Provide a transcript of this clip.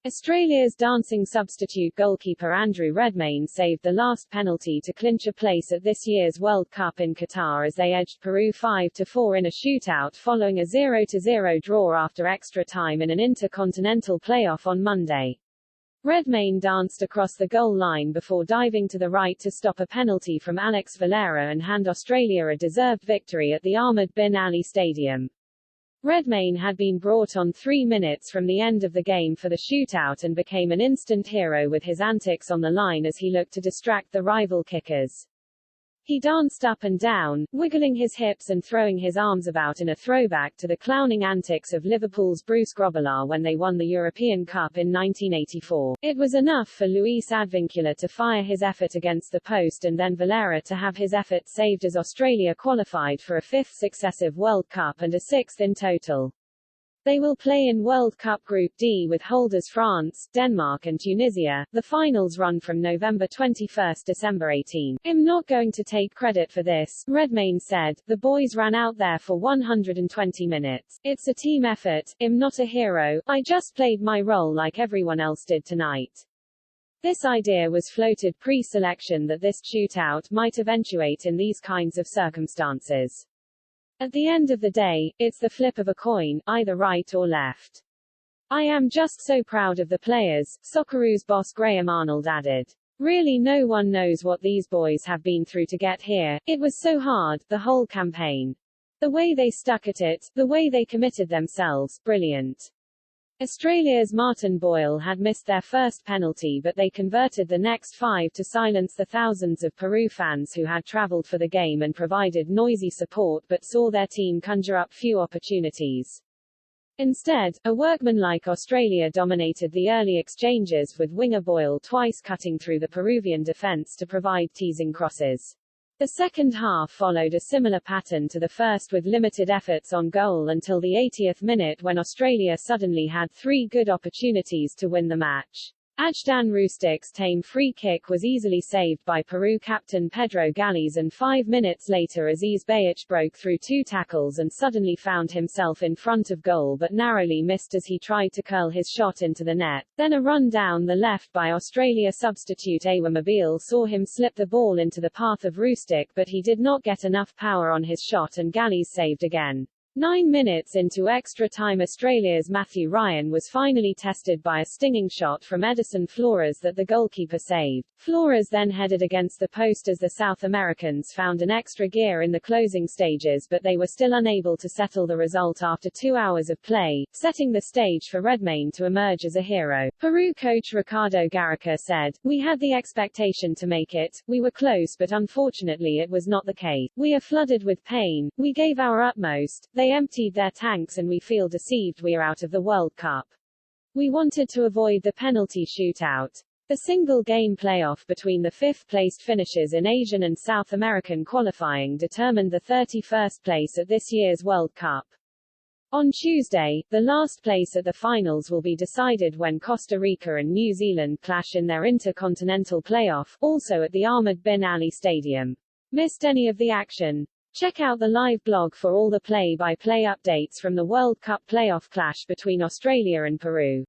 Australia's dancing substitute goalkeeper Andrew Redmayne saved the last penalty to clinch a place at this year's World Cup in Qatar as they edged Peru 5-4 in a shootout following a 0-0 draw after extra time in an intercontinental playoff on Monday. Redmayne danced across the goal line before diving to the right to stop a penalty from Alex Valera and hand Australia a deserved victory at the Ahmed bin Ali Stadium. Redmayne had been brought on 3 minutes from the end of the game for the shootout and became an instant hero with his antics on the line as he looked to distract the rival kickers. He danced up and down, wiggling his hips and throwing his arms about in a throwback to the clowning antics of Liverpool's Bruce Grobbelaar when they won the European Cup in 1984. It was enough for Luis Advincula to fire his effort against the post and then Valera to have his effort saved as Australia qualified for a 5th successive World Cup and a 6th in total. They will play in World Cup Group D with holders France, Denmark and Tunisia. The finals run from November 21 to December 18. "I'm not going to take credit for this," Redmayne said. "The boys ran out there for 120 minutes. It's a team effort. I'm not a hero. I just played my role like everyone else did tonight." This idea was floated pre-selection that this shootout might eventuate in these kinds of circumstances. At the end of the day, it's the flip of a coin, either right or left. "I am just so proud of the players," Socceroos boss Graham Arnold added. "Really no one knows what these boys have been through to get here. It was so hard, the whole campaign. The way they stuck at it, the way they committed themselves, brilliant." Australia's Martin Boyle had missed their first penalty but they converted the next 5 to silence the thousands of Peru fans who had travelled for the game and provided noisy support but saw their team conjure up few opportunities. Instead, a workmanlike Australia dominated the early exchanges with winger Boyle twice cutting through the Peruvian defence to provide teasing crosses. The second half followed a similar pattern to the first with limited efforts on goal until the 80th minute when Australia suddenly had 3 good opportunities to win the match. Ajdan Rustic's tame free kick was easily saved by Peru captain Pedro Galles and 5 minutes later Aziz Bayich broke through 2 tackles and suddenly found himself in front of goal but narrowly missed as he tried to curl his shot into the net. Then a run down the left by Australia substitute Awa Mobile saw him slip the ball into the path of Rustic but he did not get enough power on his shot and Galles saved again. 9 minutes into extra time Australia's Matthew Ryan was finally tested by a stinging shot from Edison Flores that the goalkeeper saved. Flores then headed against the post as the South Americans found an extra gear in the closing stages but they were still unable to settle the result after 2 hours of play, setting the stage for Redmayne to emerge as a hero. Peru coach Ricardo Gareca said, "We had the expectation to make it, we were close but unfortunately it was not the case. We are flooded with pain, we gave our utmost, they emptied their tanks and we feel deceived we are out of the World Cup. We wanted to avoid the penalty shootout." The single-game playoff between the 5th-placed finishers in Asian and South American qualifying determined the 31st place at this year's World Cup. On Tuesday, the last place at the finals will be decided when Costa Rica and New Zealand clash in their intercontinental playoff, also at the Ahmed bin Ali Stadium. Missed any of the action? Check out the live blog for all the play-by-play updates from the World Cup playoff clash between Australia and Peru.